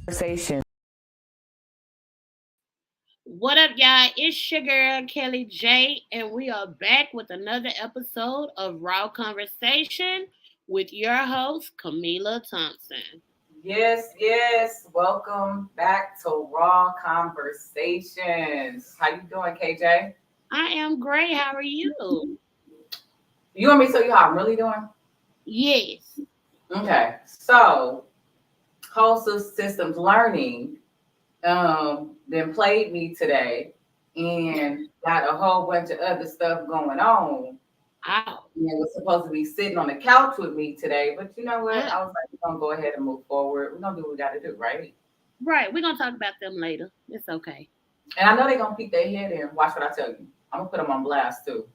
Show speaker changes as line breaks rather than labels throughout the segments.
Conversation.
What up, y'all? It's your girl Kelly J, and we are back with another episode of Raw Conversation with your host, Kamelah Thompson.
Yes, yes. Welcome back to Raw Conversations. How you doing, KJ?
I am great. How are you?
You want me to tell you how I'm really doing?
Yes.
Okay. So, Host of Systems Learning then played me today and got a whole bunch of other stuff going on.
Ow.
And was supposed to be sitting on the couch with me today, but you know what?
Yeah.
I was like, we're gonna go ahead and move forward. We're gonna do what we gotta do, right?
Right. We're going to talk about them later. It's okay.
And I know they're gonna peek their head in. Watch what I tell you. I'm gonna put them on blast too.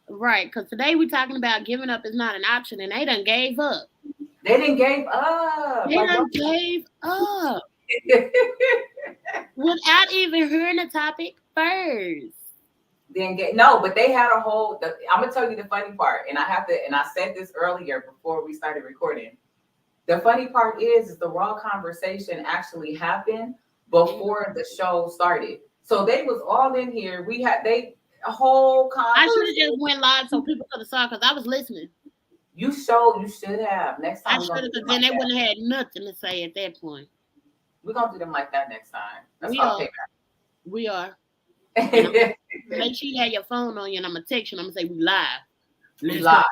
Right. Because today we're talking about giving up is not an option, and they done gave up.
They didn't gave up.
They done gave up without even hearing the topic first.
Didn't get no, but they had a whole. I'm gonna tell you the funny part, and I said this earlier before we started recording. The funny part is the raw conversation actually happened before the show started. So they was all in here. We had a whole
I should
conversation.
have just went live so people could have saw because I was listening.
You should have. Next
I
time
should have, because then they wouldn't have had nothing to say at that point.
We're gonna do them like that next time. That's
We
all
are. We are.
okay.
Make sure you have your phone on you, and I'm gonna text you, and I'm gonna say we live.
We live.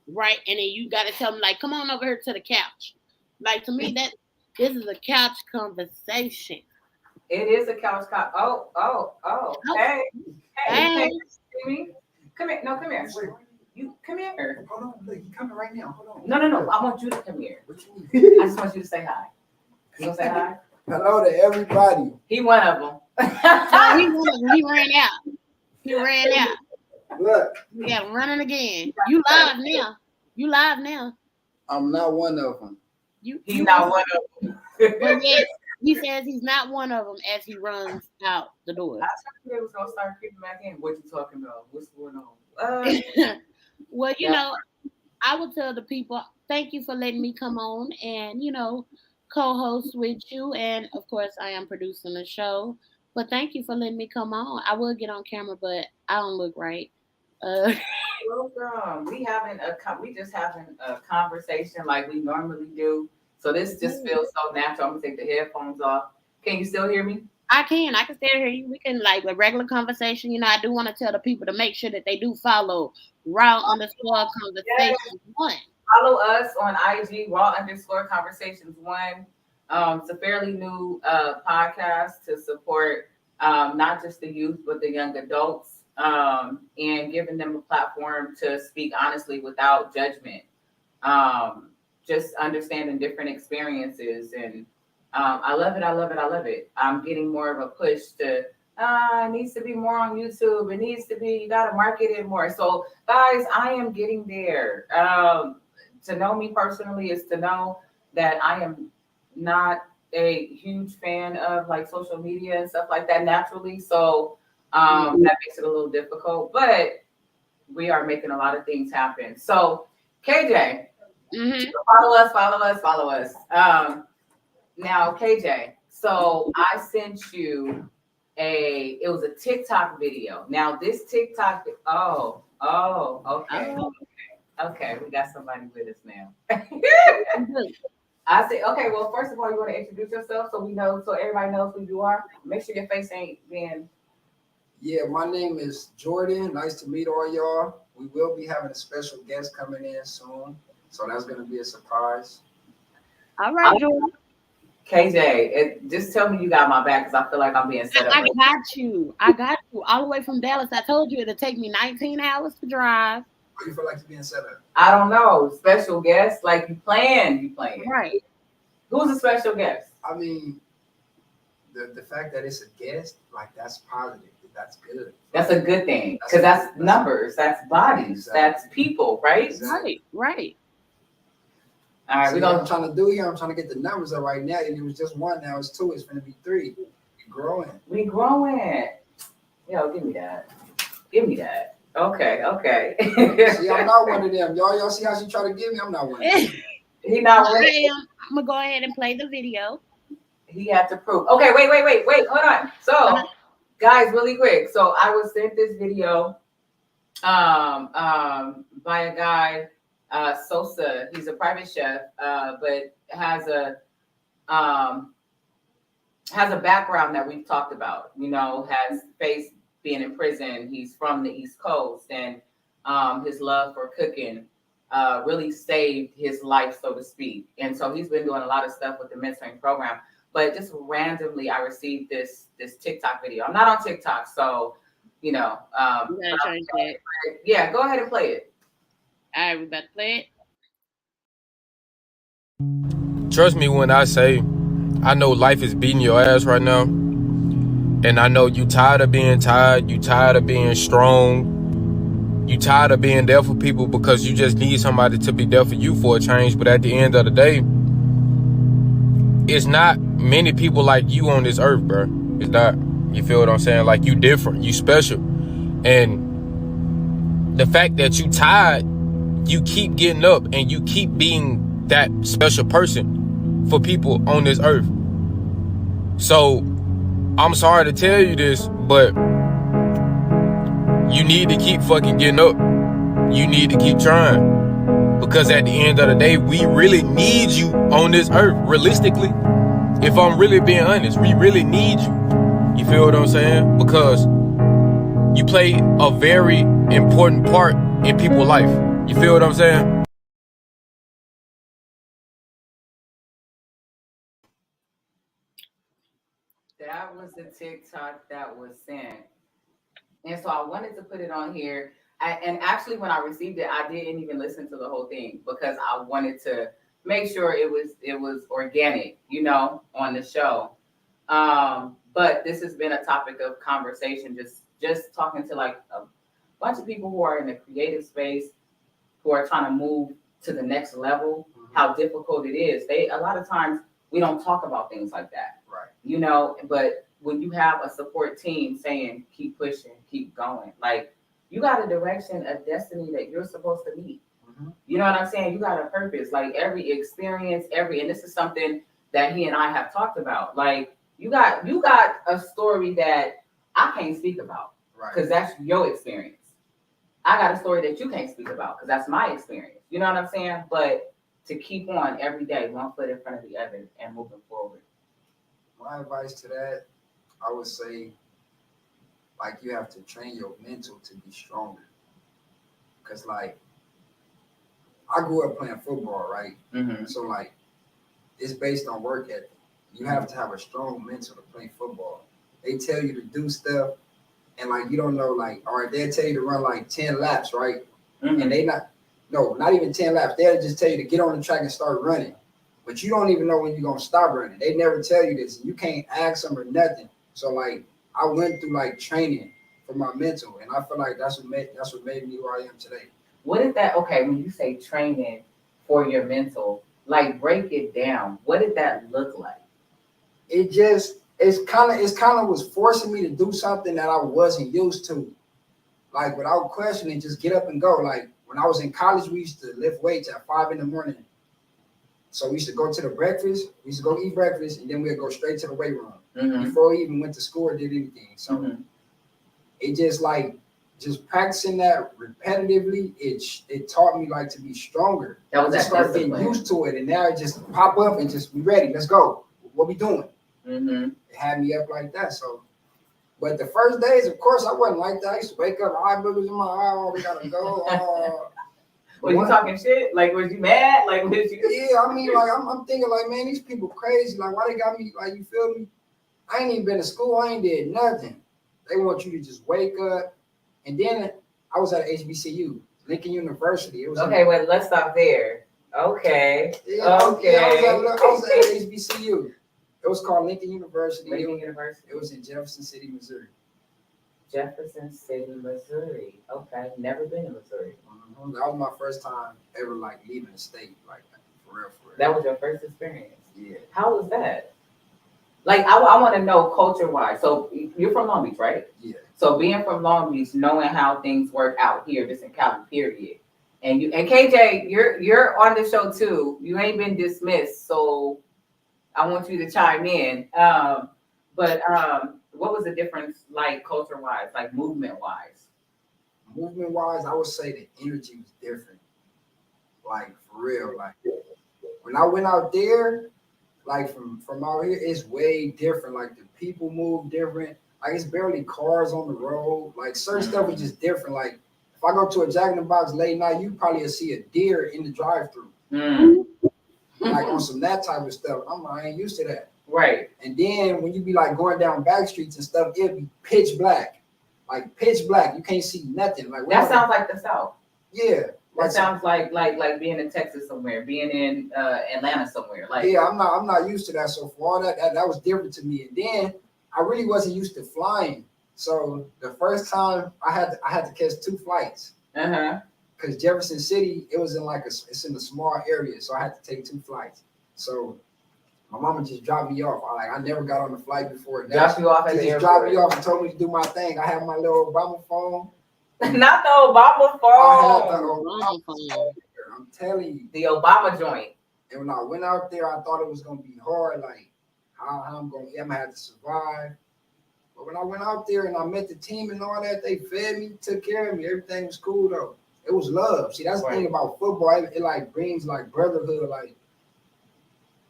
Right, and then you gotta tell them like, come on over here to the couch. Like to me, that this is a couch conversation.
It is a couch cop. Oh. Hey.
Hey.
Jimmy. Come here. No, come here. You come here.
Hold on, look, he coming right now. Hold on.
No. I want you to come here.
What you mean?
I just want you to say hi. You gonna say hi?
Hello to everybody.
He one of them.
He ran out. He ran out.
Look,
Yeah, running again. You live now. You live now.
I'm not one of them.
He's not one of them.
But yes, he says he's not one of them as he runs out the door.
I thought they was gonna start creeping back in. What you talking about? What's going on?
Well, you know, I would tell the people, thank you for letting me come on and, co-host with you. And of course, I am producing the show. But thank you for letting me come on. I will get on camera, but I don't look right.
Welcome. We just having a conversation like we normally do. So this just feels so natural. I'm gonna take the headphones off. Can you still hear me?
I can still hear you. We can like a regular conversation. I do want to tell the people to make sure that they do follow raw_conversations1.
Follow us on IG, raw_conversations1. It's a fairly new podcast to support not just the youth, but the young adults, and giving them a platform to speak honestly without judgment. Just understanding different experiences. And I love it. I'm getting more of a push to, it needs to be more on YouTube. It needs to be, you got to market it more. So guys, I am getting there. To know me personally is to know that I am not a huge fan of like social media and stuff like that naturally. So that makes it a little difficult, but we are making a lot of things happen. So KJ, follow us. Now KJ, so I sent you it was a TikTok video. Now this TikTok, okay, we got somebody with us now. I said, okay, well, first of all, you want to introduce yourself so everybody knows who you are. Make sure your face ain't being.
Yeah, my name is Jordan. Nice to meet all y'all. We will be having a special guest coming in soon, so that's going to be a surprise.
All right, Jordan.
KJ, just tell me you got my back because I feel like I'm being set up.
I got you all the way from Dallas. I told you it'll take me 19 hours to drive.
What do you feel like you're being set up?
I don't know. Special guest, like you playing.
Right.
Who's a special guest?
I mean, the fact that it's a guest, like that's positive. That's good.
That's a good thing because that's numbers, that's bodies, that's people, right?
Exactly. Right.
All right,
so I'm trying to do here. I'm trying to get the numbers up right now. It was just one, now it's two. It's going to be three.
We growing. Yo, give me that. Okay.
See, I'm not one of them. Y'all see how she try to get me? I'm not one of them.
He not one.
I'm gonna go ahead and play the video.
He had to prove. Okay, wait, hold on. So, guys, really quick. So I was sent this video by a guy, Sosa. He's a private chef, but um has a background that we've talked about, has faced being in prison. He's from the East Coast, and his love for cooking really saved his life, so to speak. And so he's been doing a lot of stuff with the mentoring program. But just randomly, I received this TikTok video. I'm not on TikTok, so
You gotta change that.
yeah, go ahead and play it.
All right, we about to play it.
Trust me when I say I know life is beating your ass right now. And I know you tired of being tired. You tired of being strong. You tired of being there for people because you just need somebody to be there for you for a change. But at the end of the day, it's not many people like you on this earth, bro. It's not. You feel what I'm saying? Like, you different. You special. And the fact that you tired, you keep getting up and you keep being that special person for people on this earth. So I'm sorry to tell you this, but you need to keep fucking getting up. You need to keep trying, because at the end of the day, we really need you on this earth. Realistically, if I'm really being honest, we really need you. You feel what I'm saying? Because you play a very important part in people's life. You feel what I'm saying?
That was the TikTok that was sent. And so I wanted to put it on here. And actually, when I received it, I didn't even listen to the whole thing because I wanted to make sure it was organic, on the show. But this has been a topic of conversation, just talking to like a bunch of people who are in the creative space, who are trying to move to the next level, how difficult it is. A lot of times we don't talk about things like that.
Right.
But when you have a support team saying, keep pushing, keep going, like, you got a direction, a destiny that you're supposed to meet.
Mm-hmm.
You know what I'm saying? You got a purpose, like every experience, and this is something that he and I have talked about. Like, you got a story that I can't speak about,
Right.
because that's your experience. I got a story that you can't speak about because that's my experience. You know what I'm saying? But to keep on every day, one foot in front of the other and moving forward.
My advice to that, I would say, like, you have to train your mental to be stronger. Because, like, I grew up playing football, right?
Mm-hmm.
So, like, it's based on work ethic. You have to have a strong mental to play football. They tell you to do stuff, and, like, you don't know, like, all right, they'll tell you to run, like, 10 laps, right?
Mm-hmm.
And not even 10 laps. They'll just tell you to get on the track and start running. But you don't even know when you're going to stop running. They never tell you this. You can't ask them or nothing. So, like, I went through, like, training for my mental, and I feel like that's what made me who I am today.
What is that? Okay, when you say training for your mental, like, break it down. What did that look like?
It's kind of was forcing me to do something that I wasn't used to. Like, without questioning, just get up and go. Like, when I was in college, we used to lift weights at 5 a.m. So we used to go to the breakfast, we used to go eat breakfast, and then we'd go straight to the weight room before we even went to school or did anything. So it just practicing that repetitively, it taught me, like, to be stronger.
That was
I just started getting used to it, and now it just pop up and just be ready. Let's go. What we doing?
Mm-hmm.
It had me up like that. So, but the first days, of course, I wasn't like that. I used to wake up, eye boogers in my eye. Oh, we gotta go.
Was you talking shit? Like, was you mad? Like, was you?
Yeah, I mean, like, I'm thinking, like, man, these people crazy. Like, why they got me? Like, you feel me? I ain't even been to school. I ain't did nothing. They want you to just wake up. And then I was at HBCU, Lincoln University. It was
okay. Well, let's stop there. Okay.
Yeah,
okay.
I was at HBCU. It was called Lincoln University.
Lincoln University.
It was in Jefferson City, Missouri.
Jefferson City, Missouri. Okay, never been in Missouri.
Mm-hmm. That was my first time ever, like, leaving the state, like, for real.
That was your first experience.
Yeah.
How was that? Like, I want to know culture-wise. So you're from Long Beach, right?
Yeah.
So being from Long Beach, knowing how things work out here, just in Cali, period. And KJ, you're on the show too. You ain't been dismissed, so I want you to chime in. But what was the difference, like culture-wise, like movement-wise?
Movement-wise, I would say the energy was different. Like for real. Like when I went out there, like from out here, it's way different. Like the people move different. Like it's barely cars on the road. Like certain stuff is just different. Like if I go to a Jack in the Box late night, you probably see a deer in the drive-through. Like on some that type of stuff. I ain't used to that.
Right.
And then when you be like going down back streets and stuff, it'd be pitch black. Like pitch black. You can't see nothing. Like
that sounds like the South.
Yeah.
That sounds like being in Texas somewhere, being in Atlanta somewhere. Like
yeah, I'm not used to that. So for all that was different to me. And then I really wasn't used to flying. So the first time I had to catch 2 flights. Because Jefferson City, it was in it's in a small area, so I had to take 2 flights. So my mama just dropped me off. I never got on the flight before.
Dropped you off at the airport.
Just dropped me off and told me to do my thing. I had my little Obama phone.
Not the Obama phone.
I had the Obama phone. I'm telling you.
The Obama joint.
And when I went out there, I thought it was gonna be hard, like how I'm gonna have to survive. But when I went out there and I met the team and all that, they fed me, took care of me. Everything was cool though. It was love. See, that's the thing about football. It like brings like brotherhood. Like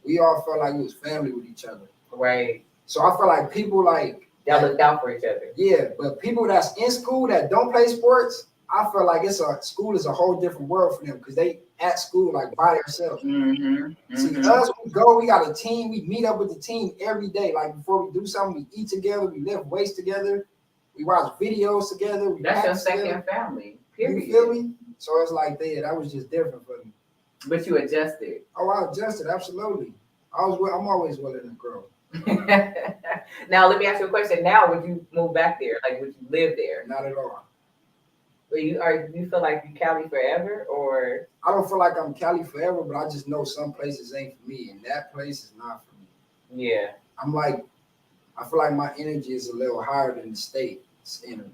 we all felt like we was family with each other.
Right.
So I feel like people like
that looked out for each other.
Yeah, but people that's in school that don't play sports, I feel like school is a whole different world for them because they at school like by themselves. See, us, we got a team. We meet up with the team every day. Like before we do something, we eat together, we lift weights together, we watch videos together.
That's your second family. Period.
You feel me? So it's like that was just different for me.
But you adjusted.
Oh, I adjusted, absolutely. I'm always willing to grow.
Now let me ask you a question. Now, would you move back there? Like, would you live there?
Not at all.
Do you feel like you Cali forever, or?
I don't feel like I'm Cali forever, but I just know some places ain't for me, and that place is not for me.
Yeah.
I feel like my energy is a little higher than the state's energy.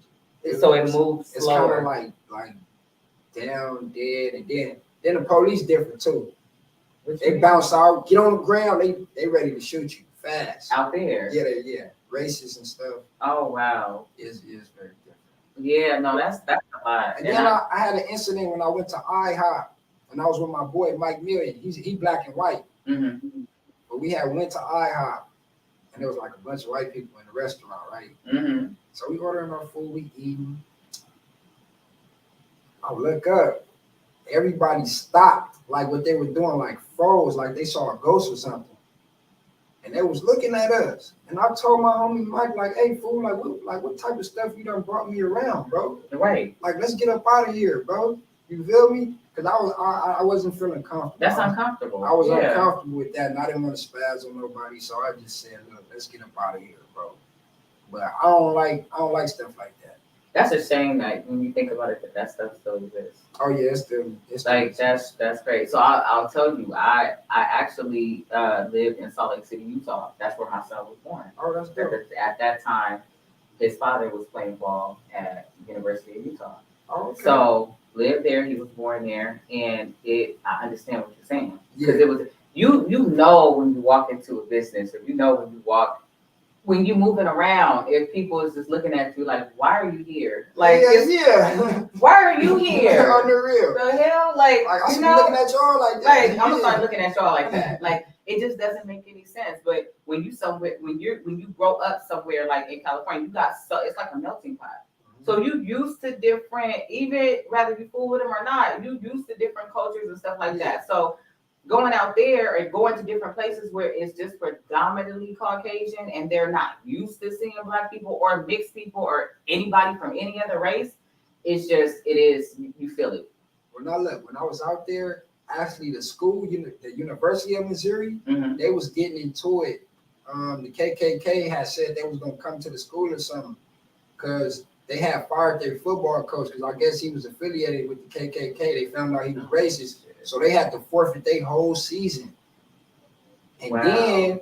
So it moves
it's
slower.
Kind of like down, dead, and then the police different too. They bounce out, get on the ground, they ready to shoot you fast.
Out there.
Yeah. Racist and stuff.
Oh wow.
Is very different.
Yeah, no, that's a lot.
And then I had an incident when I went to IHOP, and I was with my boy Mike Million. He black and white. But we went to IHOP, and there was like a bunch of white people in the restaurant, right? So we ordering our food, we eating. I look up, everybody stopped, like what they were doing, like froze, like they saw a ghost or something. And they was looking at us. And I told my homie Mike, like, hey, fool, what type of stuff you done brought me around, bro?
Right.
Like, let's get up out of here, bro. You feel me? Because I wasn't feeling comfortable.
That's uncomfortable.
I was uncomfortable with that, and I didn't want to spaz on nobody, so I just said, look, let's get up out of here, bro. But I don't like stuff like that.
That's a shame that when you think about it, that stuff still exists.
Oh yeah, it's
like that's great. So I'll tell you, I actually lived in Salt Lake City, Utah. That's where my son was born.
Oh, that's dope.
At that time, his father was playing ball at University of Utah.
Oh, okay.
So lived there. He was born there, and I understand what you're saying because it was you know when you walk into a business, or when you're moving around, if people is just looking at you like, why are you here? Like, why are you here?
On the real.
The hell? Like
I should be looking at y'all like that.
Like, I'm gonna start looking at y'all like that. Like, it just doesn't make any sense. But when you grow up somewhere like in California, it's like a melting pot. So you used to different, even whether you fool with them or not, you used to different cultures and stuff like that. So going out there or going to different places where it's just predominantly Caucasian and they're not used to seeing Black people or mixed people or anybody from any other race, you feel it.
When I was out there, actually the school, the University of Missouri, they was getting into it. The KKK had said they was going to come to the school or something because they had fired their football coach because I guess he was affiliated with the KKK. They found out he was racist. So they had to forfeit their whole season. And then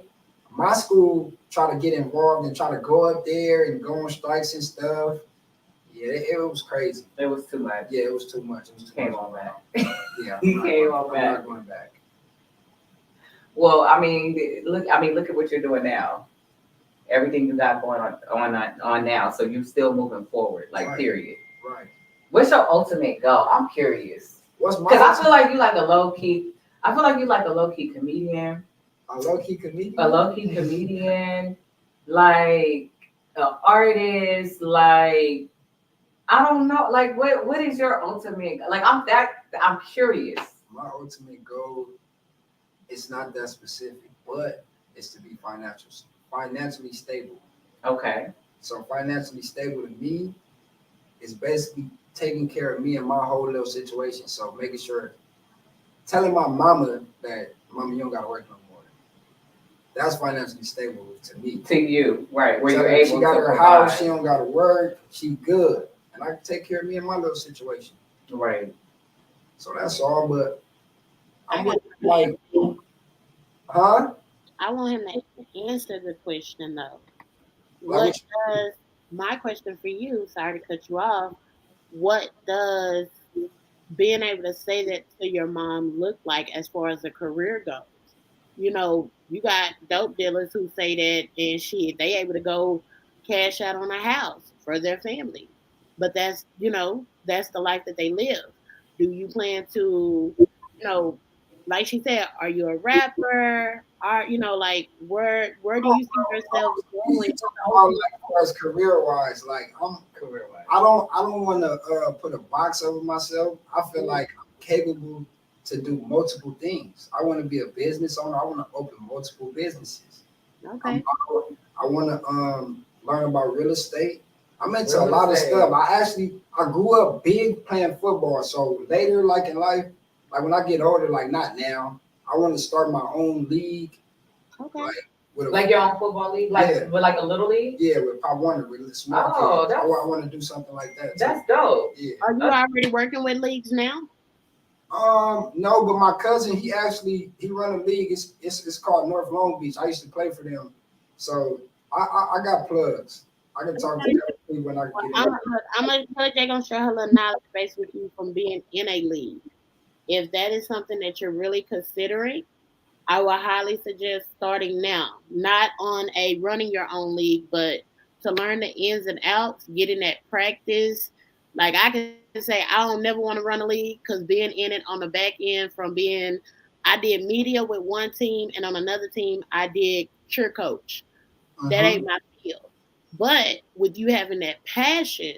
my school tried to get involved and try to go up there and go on strikes and stuff. Yeah, it was crazy.
It was too much.
Yeah, it was too much.
Came on back.
Yeah.
He came on back.
I'm not going back.
Well, look at what you're doing now. Everything you got going on now. So you still moving forward, like
Right.
period.
Right.
What's your ultimate goal? I'm curious.
What's my
Because I feel like you like a low key. I feel like you like a low key comedian.
a low key comedian?
A low key comedian, like an artist, like I don't know, like what is your ultimate? Like I'm curious.
My ultimate goal is not that specific, but it's to be financially stable.
Okay.
So financially stable to me is basically taking care of me and my whole little situation. So making sure, telling my mama that, mama, you don't gotta work no more. That's financially stable to me.
To you, right? Where you're
Telling her
able
she got
to
her
provide.
house, she don't gotta work, she good, and I can take care of me and my little situation.
Right.
So that's all. But I'm
I
like, huh?
I want him to answer the question though.
Like,
What does my question for you? Sorry to cut you off. What does being able to say that to your mom look like as far as the career goes? You know, you got dope dealers who say that and shit, they able to go cash out on a house for their family. But that's, that's the life that they live. Do you plan to, like she said, are you a rapper? Are like where do you see yourself going?
you talking about like as career wise, like
Career wise.
I don't want to put a box over myself. I feel like I'm capable to do multiple things. I want to be a business owner. I want to open multiple businesses.
Okay.
I want to learn about real estate. I'm into a
Real
lot
estate.
of stuff. I grew up big playing football. So later, like in life, like when I get older, like not now, I want to start my own league.
Okay.
Like your own football league, like
Yeah.
with like a little league.
Yeah, with Pop Warner, with the small
Oh,
kids. I
that's-
want to do something like that. Too.
That's dope.
Yeah.
Are you already working with leagues now?
No, but my cousin, he run a league. It's called North Long Beach. I used to play for them, so I got plugs. I can talk to them when I get it.
I'm gonna share her little knowledge base with you from being in a league. If that is something that you're really considering, I would highly suggest starting now. Not on a running your own league, but to learn the ins and outs, getting that practice. Like I can say, I don't never want to run a league because being in it on the back end I did media with one team and on another team I did cheer coach. That ain't my field. But with you having that passion,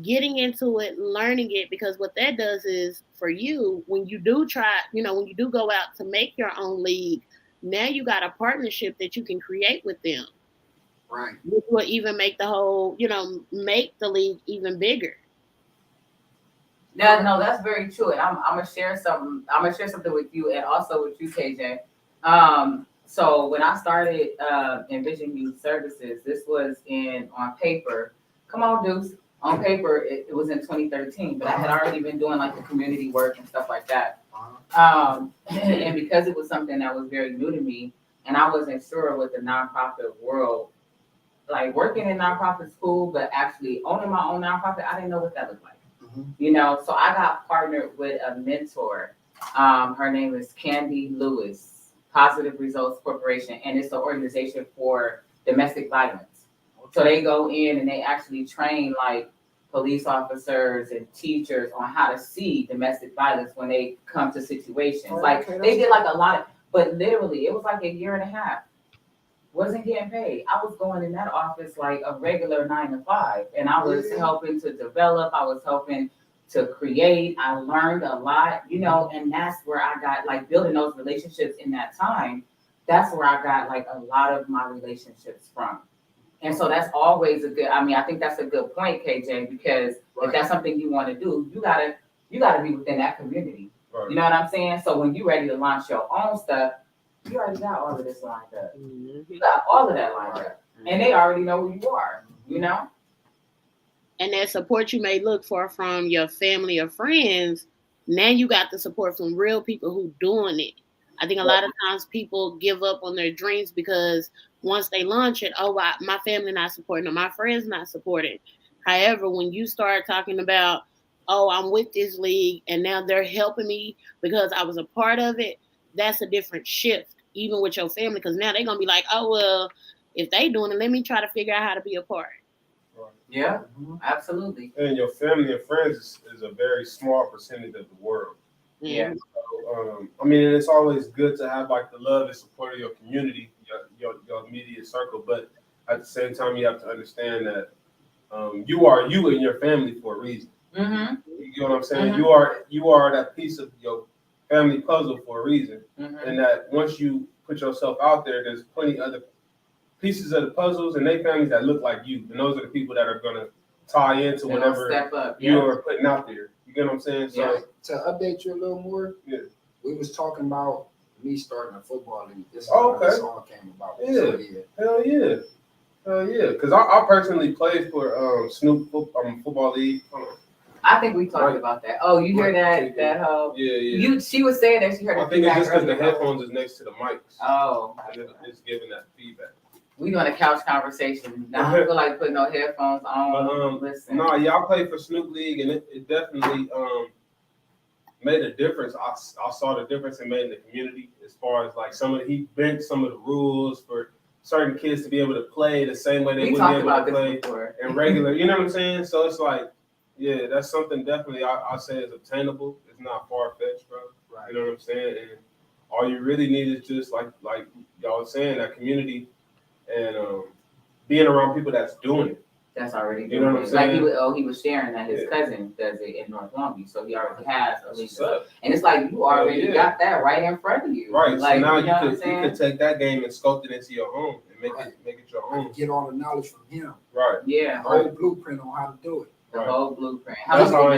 getting into it, learning it, because what that does is for you, when you do when you do go out to make your own league, now you got a partnership that you can create with them.
Right.
Which will even make the whole, make the league even bigger.
No, that's very true, and I'm gonna share something. I'm gonna share something with you, and also with you, KJ. So when I started Envision Youth Services, this was on paper. Come on, Deuce. On paper, it was in 2013, but I had already been doing like the community work and stuff like that. And because it was something that was very new to me, and I wasn't sure what the nonprofit world, like working in nonprofit school, but actually owning my own nonprofit, I didn't know what that looked like. So I got partnered with a mentor. Her name is Candy Lewis, Positive Results Corporation, and it's an organization for domestic violence. So they go in and they actually train like police officers and teachers on how to see domestic violence when they come to situations. They did like a lot, but literally it was like a year and a half. Wasn't getting paid. I was going in that office like a regular 9 to 5, and I was helping to develop. I was helping to create. I learned a lot, and that's where I got like building those relationships in that time. That's where I got like a lot of my relationships from. And so that's always I think that's a good point, KJ, because if that's something you want to do, you gotta be within that community. Right. You know what I'm saying? So when you're ready to launch your own stuff, you already got all of this lined up. You got all of that lined up. And they already know who you are,
And that support you may look for from your family or friends, now you got the support from real people who doing it. I think a lot of times people give up on their dreams because once they launch it, my family not supporting or my friends not supporting. However, when you start talking about, I'm with this league and now they're helping me because I was a part of it, that's a different shift, even with your family, because now they're gonna be like, oh well, if they doing it, let me try to figure out how to be a part.
Right. Yeah, absolutely.
And your family and friends is a very small percentage of the world.
Yeah.
So, I mean, it's always good to have like the love and support of your community, your immediate circle, but at the same time, you have to understand that you are you and your family for a reason.
Mm-hmm.
You know what I'm saying?
Mm-hmm.
You are that piece of your family puzzle for a reason, and that once you put yourself out there, there's plenty other pieces of the puzzles and they families that look like you, and those are the people that are gonna tie into whatever
step up.
you are putting out there. You get what I'm saying? So
to update you a little more, we was talking about me starting a football league. This is how this all came about.
Hell yeah. Because I personally played for Snoop football league.
I think we talked about that. Oh, you hear that whole? Yeah. She was saying that she heard.
I think it's just because the headphones is next to the mics.
Oh,
and it's giving that feedback.
We doing a couch conversation. Now I feel like putting no headphones on. Listen.
No, y'all played for Snoop League, and it definitely made a difference. I saw the difference it made in the community as far as like he bent some of the rules for certain kids to be able to play the same way they wouldn't be able to play in regular. You know what I'm saying? So it's like, yeah, that's something definitely I say is obtainable. It's not far fetched, bro. Right. You know what I'm saying? And all you really need is just like y'all was saying, that community and being around people that's doing it.
That's already doing
you know what I'm saying?
Like he was sharing that his cousin does it in North Long Beach, so he already has a league. And it's like you already got that right in front of you.
Right.
Like,
so now you could take that game and sculpt it into your own and make it your own.
Get all the knowledge from him.
Right.
Yeah.
The whole blueprint on how to do it.
The whole blueprint.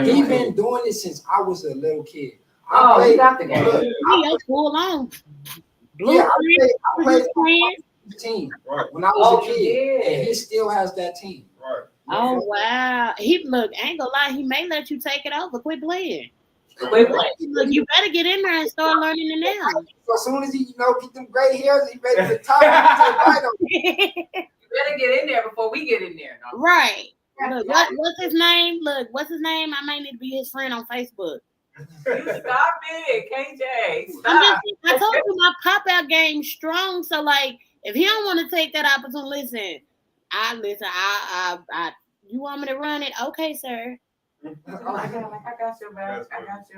He's been doing it since I was a little kid.
He got the game.
He full on.
I played team when I was a kid, and he still has that team.
Right.
Oh wow! I ain't gonna lie. He may let you take it over. Quit playing.
Look,
you better get in there and start learning it now.
So as soon as he, get them gray hairs, he ready to retire.
You better get in there before we get in there. No?
Right. Look, what's his name? What's his name? I may need to be his friend on Facebook.
Stop it, KJ. Stop.
I told you my pop-out game strong. So like, if he don't want to take that opportunity, I you want me to run it? Okay, sir.
I got your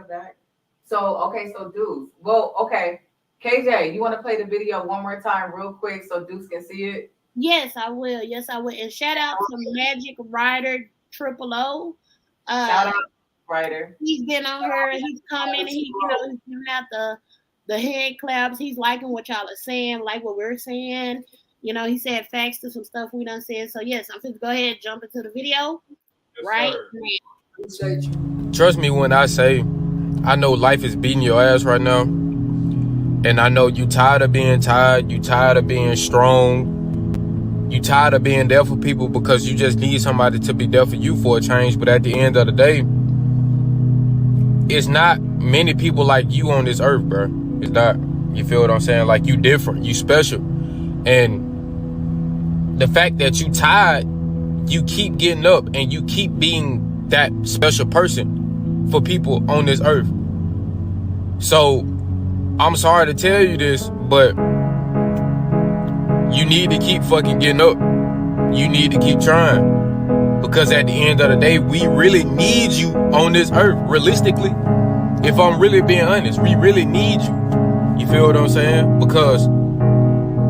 back. So dudes. Well, okay. KJ, you want to play the video one more time real quick so dudes can see it?
Yes, I will. And shout out to Magic Rider 000.
Shout out Rider.
He's been on her and he's commenting. He's giving out the hand claps. He's liking what y'all are saying, like what we're saying. He said facts to some stuff we done said. So yes, I'm going to go ahead and jump into the video. Yes,
right now. Trust me when I say I know life is beating your ass right now. And I know you tired of being tired. You tired of being strong. You tired of being there for people because you just need somebody to be there for you for a change. But at the end of the day, it's not many people like you on this earth, bro. It's not. You feel what I'm saying? Like, you different. You special. And the fact that you tired, you keep getting up and you keep being that special person for people on this earth. So I'm sorry to tell you this, but you need to keep fucking getting up. You need to keep trying. Because at the end of the day, we really need you on this earth. Realistically, if I'm really being honest, we really need you. You feel what I'm saying? Because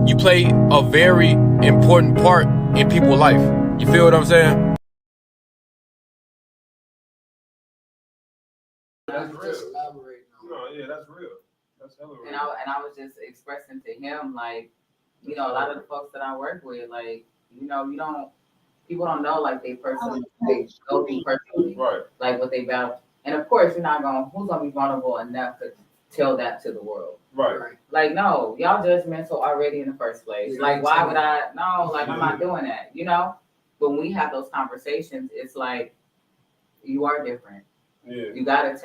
you play a very important part in people's life. You feel what I'm saying?
That's real. No, yeah, that's real. That's hella real.
And I was just expressing to him, like, a lot of the folks that I work with, like, people don't know, like, they personally, they go through personally,
right?
Like, what they battle. And of course, who's gonna be vulnerable enough to tell that to the world?
Right.
Like, no, y'all judgmental already in the first place. Yeah, like, why would I? No, like, I'm not doing that, But when we have those conversations, it's like, you are different.
Yeah.
You got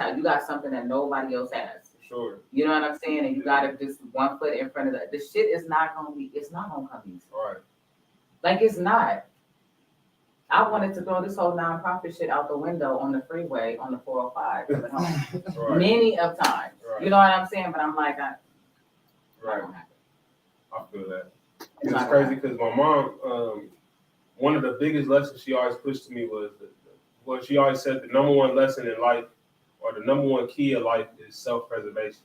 something that nobody else has.
Sure.
You know what I'm saying? And you gotta just one foot in front of that. The shit is not gonna come easy.
Right.
Like, it's not. I wanted to throw this whole nonprofit shit out the window on the freeway on the 405 coming home. Right. Many of times. Right. You know what I'm saying? But I'm like,
Right.
gonna happen.
I feel that.
It's
It's
not
crazy because my mom, one of the biggest lessons she always pushed to me was what she always said: the number one lesson in life, or the number one key of life, is self-preservation.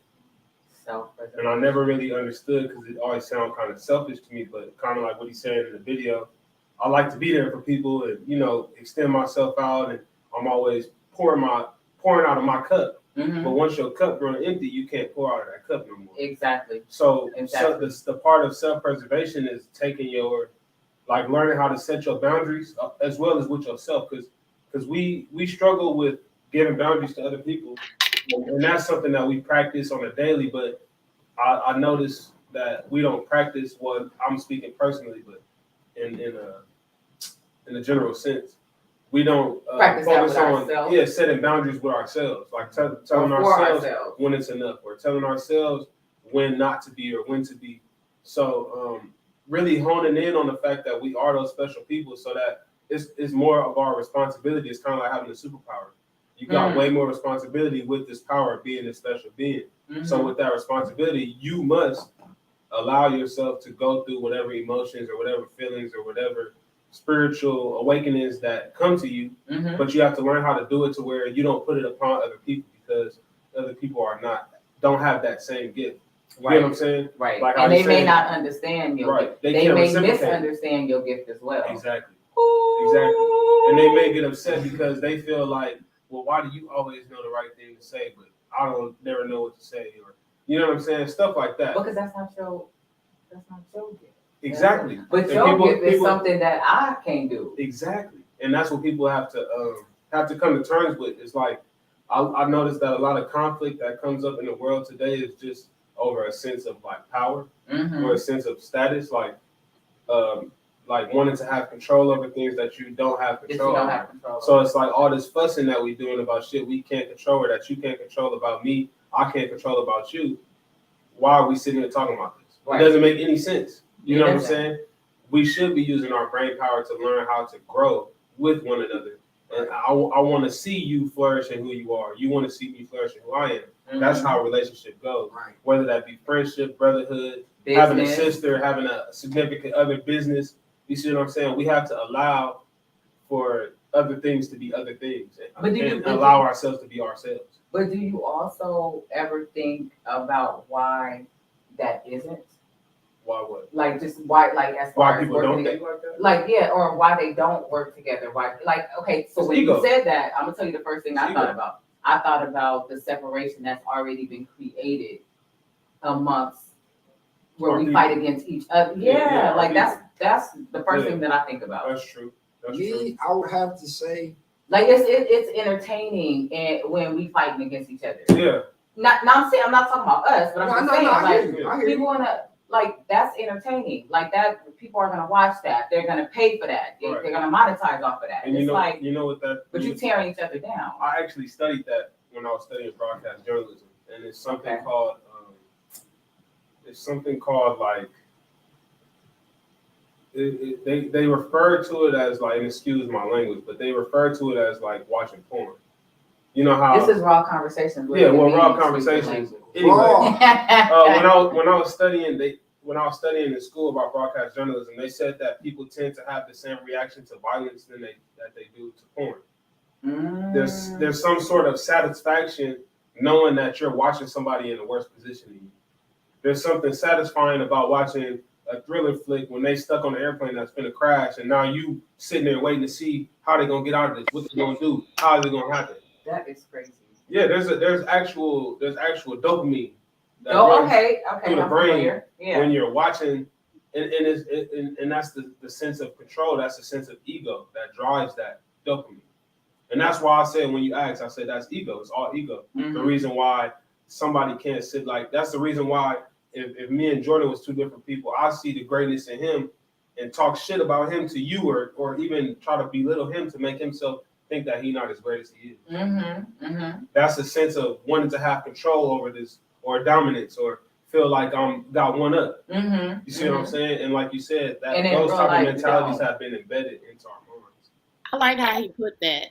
And I never really understood because it always sounded kind of selfish to me, but kind of like what he said in the video. I like to be there for people and, you know, extend myself out, and I'm always pouring out of my cup.
Mm-hmm.
But once your cup runs empty, you can't pour out of that cup no more.
Exactly.
So the part of self-preservation is taking learning how to set your boundaries as well as with yourself, because we struggle with giving boundaries to other people, and that's something that we practice on a daily. But I notice that we don't practice what I'm speaking personally, but in a general sense, we don't focus on setting boundaries with ourselves, like telling ourselves when it's enough, or telling ourselves when not to be or when to be. So really honing in on the fact that we are those special people, so that it's more of our responsibility. It's kind of like having a superpower. You got way more responsibility with this power of being a special being. Mm-hmm. So with that responsibility, you must allow yourself to go through whatever emotions or whatever feelings or whatever spiritual awakenings that come to you, but you have to learn how to do it to where you don't put it upon other people, because other people don't have that same gift. You know what I'm saying?
Right.
Like,
and they may not understand your gift. They may misunderstand your gift as well.
Exactly. And they may get upset because they feel like, well, why do you always know the right thing to say, but I don't never know what to say, or you know what I'm saying? Stuff like that.
Because that's not your gift.
Exactly.
But your gift is something that I can't do.
Exactly. And that's what people have to come to terms with. It's like I noticed that a lot of conflict that comes up in the world today is just over a sense of like power, or a sense of status, like wanting to have control over things that you don't have control over. So it's like all this fussing that we doing about shit we can't control, or that you can't control about me, I can't control about you. Why are we sitting here talking about this? Right. It doesn't make any sense. You know what I'm saying? We should be using our brain power to learn how to grow with one another. And I want to see you flourish in who you are. You want to see me flourish in who I am. Mm-hmm. That's how a relationship goes. Right. Whether that be friendship, brotherhood, business, having a sister, having a significant other, business. You see what I'm saying? We have to allow for other things to be other things, and allow ourselves to be ourselves.
But do you also ever think about why that isn't?
Why what?
Like just why, like as far
as people don't think like that?
Like or why they don't work together? Why? Like okay, so when you said that, I'm gonna tell you the first thing I thought about. I thought about the separation that's already been created amongst where we fight against each other. Yeah, like that's the first thing that I think about.
That's true.
I would have to say,
like it's entertaining and when we fighting against each other.
Yeah.
I'm saying I'm not talking about us, but I'm just saying
I hear you.
People wanna like that's entertaining. Like that people are gonna watch that. They're gonna pay for that. They're gonna monetize off of that.
And
it's
you know what that.
But you tearing each other down.
I actually studied that when I was studying broadcast journalism, and it's something called. It's something called like. They refer to it as like, and excuse my language, but they refer to it as like watching porn. You know how
this is raw conversations.
Yeah, well, raw conversations. Anyway, when I was studying in school about broadcast journalism, they said that people tend to have the same reaction to violence that they do to porn. There's some sort of satisfaction knowing that you're watching somebody in a worse position than you. There's something satisfying about watching a thriller flick when they stuck on the airplane that's gonna crash, and now you sitting there waiting to see how they're gonna get out of this, what they're gonna do, how is it gonna happen.
That is crazy.
Yeah, there's actual dopamine that
through
the brain when you're watching, and that's the sense of control. That's the sense of ego that drives that dopamine, and that's why I said when you ask, I said that's ego. It's all ego. Mm-hmm. The reason why somebody can't sit like that's the reason why if me and Jordan was two different people, I see the greatness in him and talk shit about him to you, or even try to belittle him to make himself think that he's not as great as he is. That's a sense of wanting to have control over this, or dominance, or feel like I'm got one up. You see what I'm saying? And like you said, that those type of mentalities have been embedded into our minds.
I like how he put that.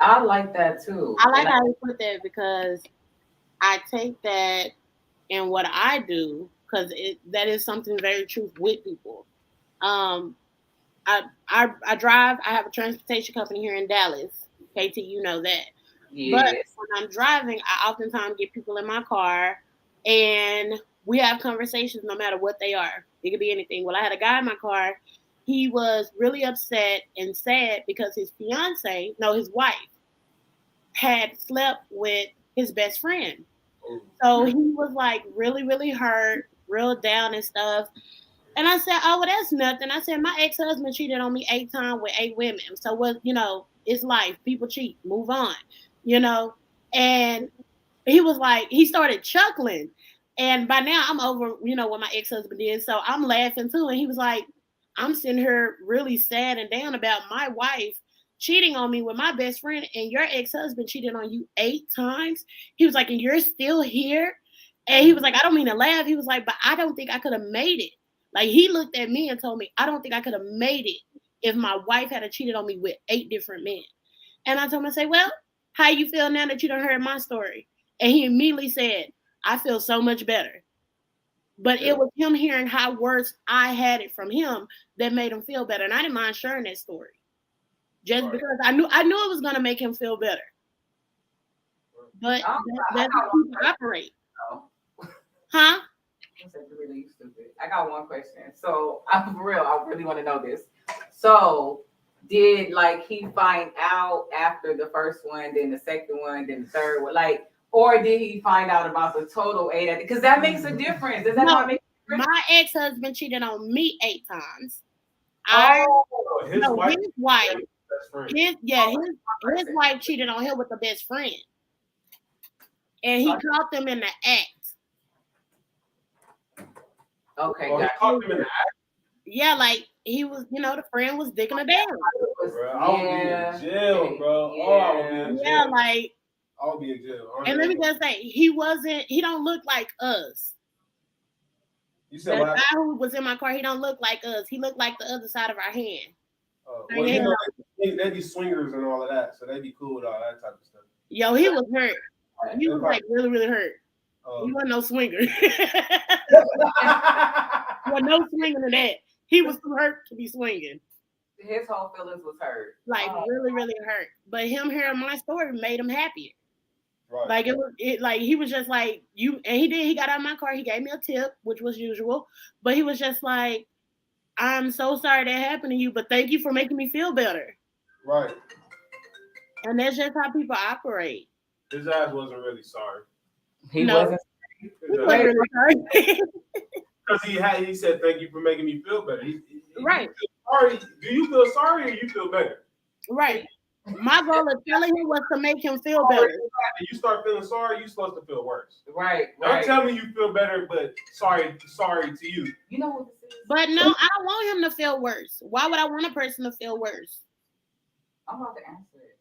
I like that too.
I like how he put that because I take that in what I do because that is something very true with people. I drive. I have a transportation company here in Dallas. KT, you know that. But
Yes.
when I'm driving, I oftentimes get people in my car, and we have conversations no matter what they are. It could be anything. Well, I had a guy in my car. He was really upset and sad because his wife, had slept with his best friend. So he was like really, really hurt, real down and stuff. And I said, oh, well, that's nothing. I said, my ex-husband cheated on me 8 times with 8 women. So what, it's life. People cheat. Move on, And he was like, he started chuckling. And by now I'm over, what my ex-husband did. So I'm laughing too. And he was like, I'm sitting here really sad and down about my wife cheating on me with my best friend, and your ex-husband cheated on you 8 times. He was like, and you're still here? And he was like, I don't mean to laugh. He was like, but I don't think I could have made it. Like, he looked at me and told me, I don't think I could have made it if my wife had cheated on me with 8 different men. And I told him, I said, well, how you feel now that you done heard my story? And he immediately said, I feel so much better. But it was him hearing how worse I had it from him that made him feel better. And I didn't mind sharing that story. Just because I knew it was going to make him feel better. But that's how people operate. Huh?
Really stupid. I got one question. So I'm for real. I really want to know this. So did he find out after the first one, then the second one, then the third one, or did he find out about the total 8? Because that makes a difference. Does that not make a difference?
My ex-husband cheated on me 8 times.
His wife.
His wife cheated on him with the best friend, and he caught them in the act.
Okay,
he caught them in the act.
Yeah, he was, the friend was dicking her down.
Bro, I would be in jail, bro.
Yeah.
Oh, I would be in jail.
Yeah,
I would be in jail.
And let me just say, he don't look like us.
You said
the
what?
guy who was in my car, he don't look like us. He looked like the other side of our hand.
Well, they be swingers and all of that, so they be cool with all that type of stuff.
Yo, he was hurt. He was really, really hurt. He wasn't no swinger. Well, no swinging to that. He was too hurt to be swinging.
His whole feelings was hurt.
Really, really hurt. But him hearing my story made him happier.
Right.
He was just like, you, and he got out of my car, he gave me a tip, which was usual, but he was just like, I'm so sorry that happened to you, but thank you for making me feel better.
Right.
And that's just how people operate.
His ass wasn't really sorry.
He wasn't
really sorry.
Because he said, thank you for making me feel better.
Right.
Sorry. Do you feel sorry or you feel better?
Right. My goal of telling him was to make him feel better.
You start feeling sorry, you're supposed to feel worse.
Right.
Don't tell me you feel better, but sorry to you.
You know what this is?
But no, I don't want him to feel worse. Why would I want a person to feel worse?
I'm about to answer it.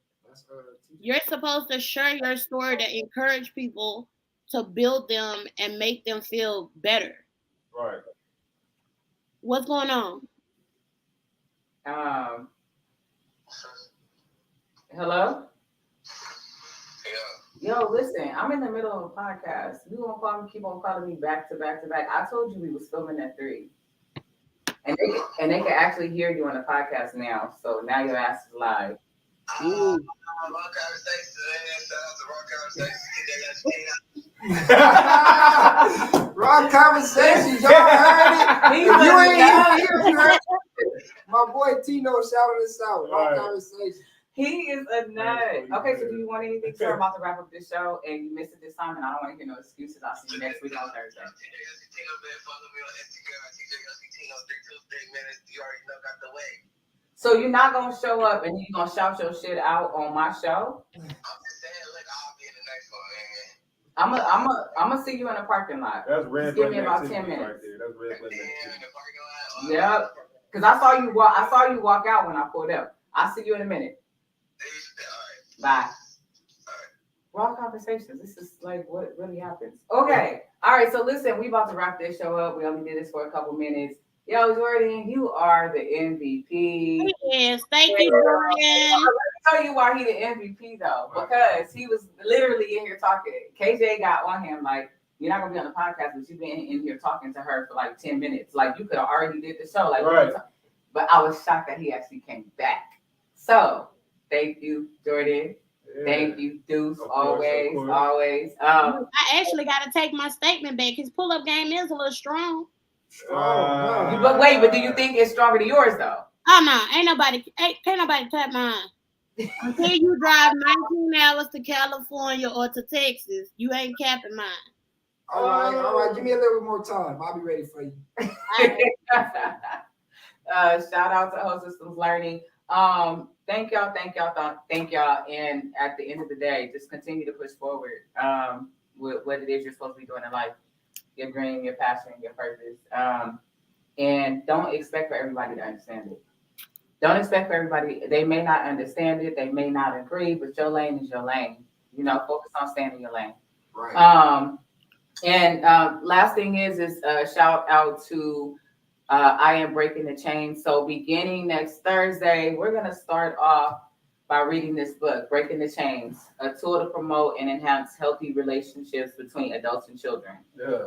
You're supposed to share your story to encourage people to build them and make them feel better.
Right.
What's going on?
Hello? Yeah. Yo, listen, I'm in the middle of a podcast. You gonna call me, keep on calling me back to back to back. I told you we was filming at 3. And they can actually hear you on the podcast now. So now your ass is live.
Ooh.
Wrong conversations. Y'all heard it. You ain't here. You heard it. My boy Tino shouted us out. Wrong conversation.
He is a nut. Okay, so do you want anything, sir? I'm about to wrap up this show, and you missed it this time, and I don't want to hear no excuses. I'll see you next week on Thursday. So you're not gonna show up and you're gonna shout your shit out on my show? I'm gonna see you in the parking lot.
That's red.
Just give me about 10 minutes.
Right there. That's red button.
Yep. Because I saw you walk out when I pulled up. I'll see you in a minute. Bye. Raw conversations. This is what really happens. Okay. All right. So listen, we about to wrap this show up. We only did this for a couple minutes. Yo, Jordan, you are the MVP.
Yes, thank you, Jordan.
Let me tell you why he the MVP though, because he was literally in here talking. KJ got on him You're not gonna be on the podcast, but you've been in here talking to her for like 10 minutes. Like you could have already did the show. Like,
Right.
But I was shocked that he actually came back. So thank you, Jordan.
Yeah.
Thank you, Deuce.
Of course.
Always.
I actually got to take my statement back. His pull-up game is a little strong.
But wait, but do you think it's stronger than yours though?
Oh no, can't nobody tap mine. Until you drive 19 hours to California or to Texas, you ain't capping mine.
All right. Give me a little bit more time. I'll be ready for you.
Shout out to Whole Systems Learning. Thank y'all. And at the end of the day, just continue to push forward with what it is you're supposed to be doing in life. Your dream, your passion, your purpose. And don't expect for everybody to understand it. Don't expect for everybody. They may not understand it. They may not agree, but your lane is your lane. You know, focus on staying in your lane.
Right.
And last thing is shout out to I Am Breaking the Chain. So beginning next Thursday, we're going to start off by reading this book, Breaking the Chains, a tool to promote and enhance healthy relationships between adults and children,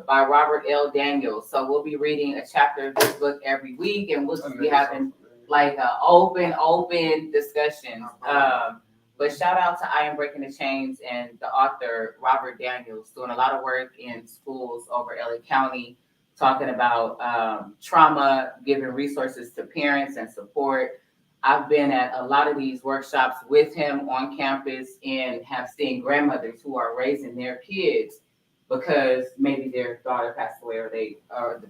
by Robert L. Daniels. So we'll be reading a chapter of this book every week, and we'll be having like an open discussion. But shout out to I Am Breaking the Chains and the author, Robert Daniels, doing a lot of work in schools over LA County, talking about trauma, giving resources to parents and support. I've been at a lot of these workshops with him on campus and have seen grandmothers who are raising their kids because maybe their daughter passed away or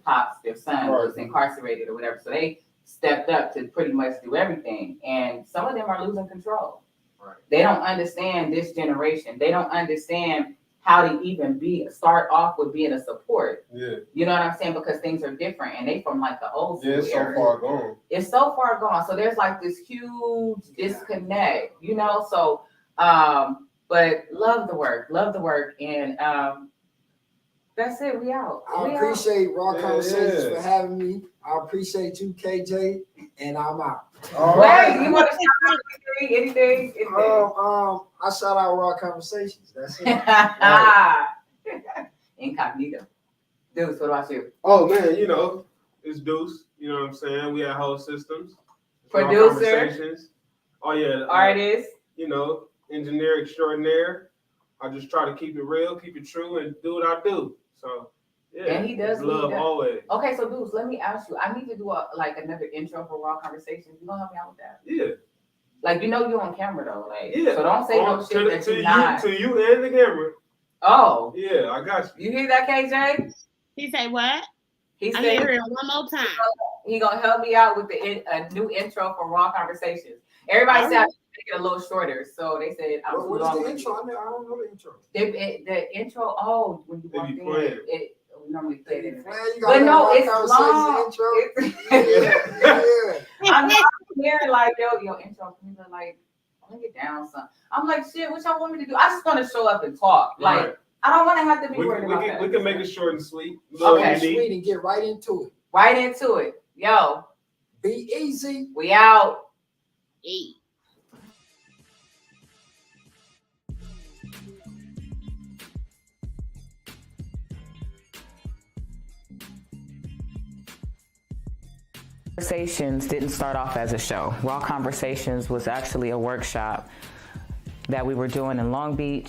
their son was incarcerated or whatever. So they stepped up to pretty much do everything. And some of them are losing control.
Right.
They don't understand this generation. They don't understand how to even start off with being a support.
Yeah.
You know what I'm saying? Because things are different and they from like the old school
it's
era.
so far gone.
It's so far gone. So there's like this huge disconnect, you know? So, but love the work. And that's it. We out.
I appreciate Raw Conversations for having me. I appreciate you, KJ, and I'm out.
All
right.
right.
You want to shout out anything?
I shout out Raw Conversations. That's it.
Incognito. Deuce, what about you?
Oh man, you know, it's Deuce. You know what I'm saying? We at Whole Systems.
Producer.
Oh yeah.
Artist.
You know, engineer extraordinaire. I just try to keep it real, keep it true, and do what I do. So yeah.
And he does.
Love always.
Okay, so Deuce, let me ask you. I need to do another intro for Raw Conversations. You gonna help me out with that?
Yeah.
Like, you know you on camera though. Like,
yeah.
So don't say no shit that you're not.
To you and the camera.
Oh.
Yeah, I got you.
You hear that, KJ?
He say what?
He
I
said
hear it one more time.
He gonna help me out with a new intro for Raw Conversations. Everybody said I should make it a little shorter, so they said I was
What is the intro? I don't know the intro.
The intro. Oh, when you walk in, we normally play it.
But
no, it's long.
Intro.
I'm not hearing like your intro. People are like, let me get down some. I'm like, shit. What y'all want me to do? I just want to show up and talk. Like,
right.
I don't want to have to be worried about that.
We can make it short and sweet.
Okay,
sweet and get right into it.
Right into it. Yo,
be easy.
We out.
Hey.
Conversations didn't start off as a show. Raw Conversations was actually a workshop that we were doing in Long Beach